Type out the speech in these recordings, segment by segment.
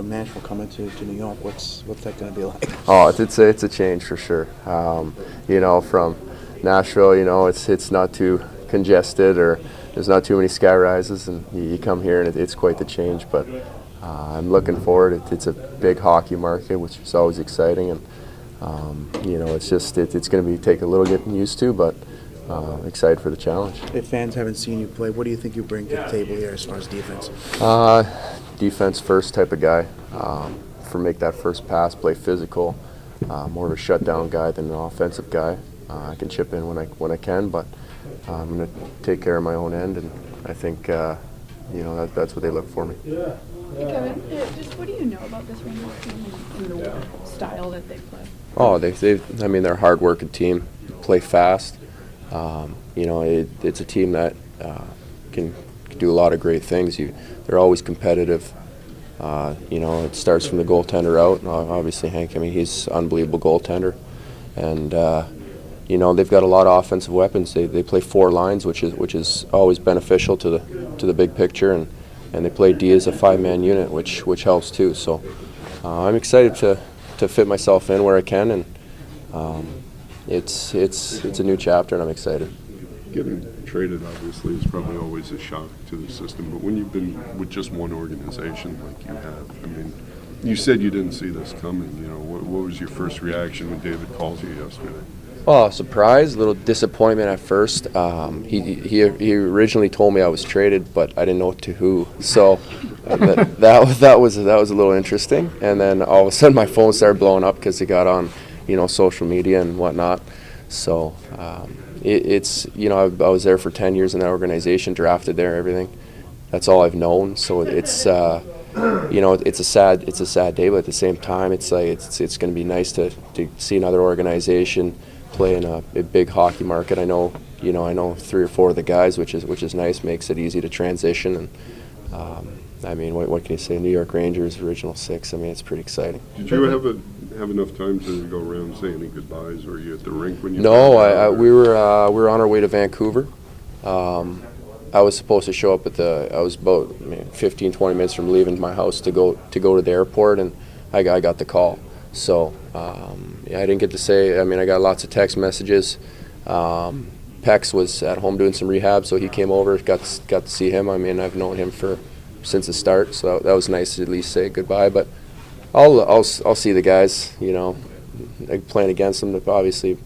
from Nashville coming to New York. What's that going to be like? Oh, it's a change for sure. From Nashville, it's not too congested or there's not too many sky rises, and you come here and it's quite the change. But I'm looking forward. It's a big hockey market, which is always exciting, and it's going to be take a little getting used to, but excited for the challenge. If fans haven't seen you play, what do you think you bring to the table here as far as defense? Defense first type of guy. Make that first pass, play physical. More of a shutdown guy than an offensive guy. I can chip in when I can, but I'm going to take care of my own end, and I think that's what they look for me. Hey Kevin, just what do you know about this Rangers team and the style that they play? Oh, they're a hard-working team. Play fast. It's a team that can do a lot of great things. They're always competitive. It starts from the goaltender out. Obviously, Hank. He's an unbelievable goaltender, and they've got a lot of offensive weapons. They play 4 lines, which is always beneficial to the big picture, and they play D as a 5-man unit, which helps too. So I'm excited to fit myself in where I can, and it's a new chapter, and I'm excited. Getting traded, obviously, is probably always a shock to the system. But when you've been with just one organization like you have, you said you didn't see this coming. What was your first reaction when David called you yesterday? Oh, surprise, a little disappointment at first. He originally told me I was traded, but I didn't know to who. So that was a little interesting. And then all of a sudden my phone started blowing up because he got on, social media and whatnot. So I was there for 10 years in that organization, drafted there, everything. That's all I've known. So it's it's a sad day, but at the same time, it's going to be nice to see another organization play in a big hockey market. I know 3 or 4 of the guys, which is nice, makes it easy to transition. And what can you say? New York Rangers, original 6. It's pretty exciting. Did you have enough time to go around and say any goodbyes? Were you at the rink when you? No, we were on our way to Vancouver. I was supposed to show up I was about 15-20 minutes from leaving my house to go to the airport, and I got the call. So I didn't get to say. I got lots of text messages. Pex was at home doing some rehab, so he came over. Got to see him. I've known him since the start, so that was nice to at least say goodbye. But I'll see the guys. Playing against them, obviously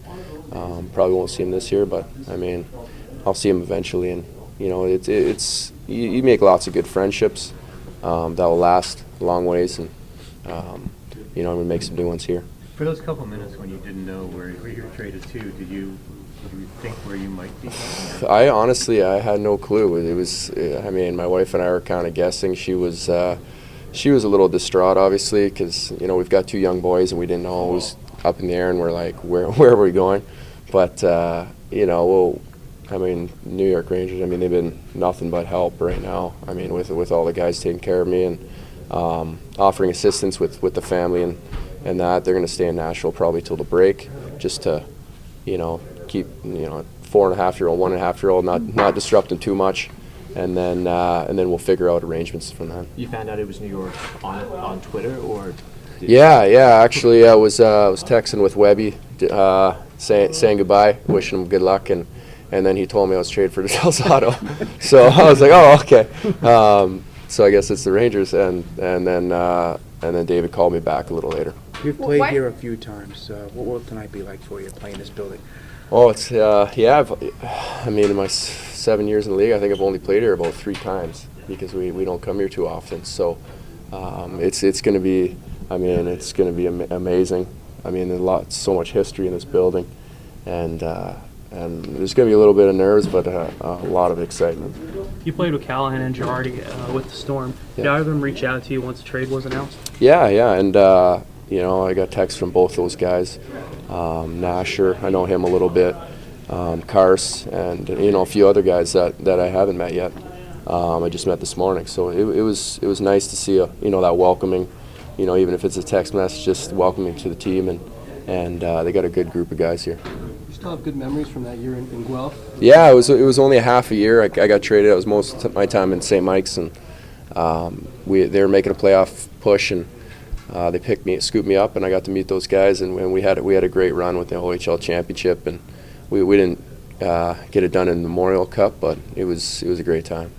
probably won't see them this year, but I'll see them eventually. And you make lots of good friendships that will last a long ways, and we make some new ones here. For those couple minutes when you didn't know where you were traded to, did you think where you might be? I had no clue. It was, my wife and I were kind of guessing. She was a little distraught, obviously, because we've got 2 young boys and we didn't know. It was up in the air, and we're like, where are we going? But New York Rangers. They've been nothing but help right now. With all the guys taking care of me and offering assistance with the family and that. They're going to stay in Nashville probably till the break, just to keep 4.5-year-old, 1.5-year-old, not disrupt them too much, and then we'll figure out arrangements from that. You found out it was New York on Twitter, or? Yeah. Actually, I was texting with Webby, saying goodbye, wishing him good luck, and then he told me I was traded for Del Zotto. So I was like, oh, okay. So I guess it's the Rangers, and then David called me back a little later. You've played here a few times. What will tonight be like for you playing this building? Oh, it's in my 7 years in the league, I think I've only played here about 3 times because we don't come here too often. So it's going to be, it's going to be amazing. There's so much history in this building, and there's going to be a little bit of nerves, but a lot of excitement. You played with Callahan and Girardi with the Storm. Did either of them reach out to you once the trade was announced? Yeah, and I got texts from both those guys. Nasher, I know him a little bit. Kars, and a few other guys that I haven't met yet. I just met this morning, so it was nice to see that welcoming. Even if it's a text message, just welcoming to the team, and they got a good group of guys here. You still have good memories from that year in Guelph? Yeah, it was only a half a year. I got traded. It was most of my time in St. Mike's, and They were making a playoff push, and they scooped me up, and I got to meet those guys, and we had a great run with the OHL championship, and we didn't get it done in the Memorial Cup, but it was a great time.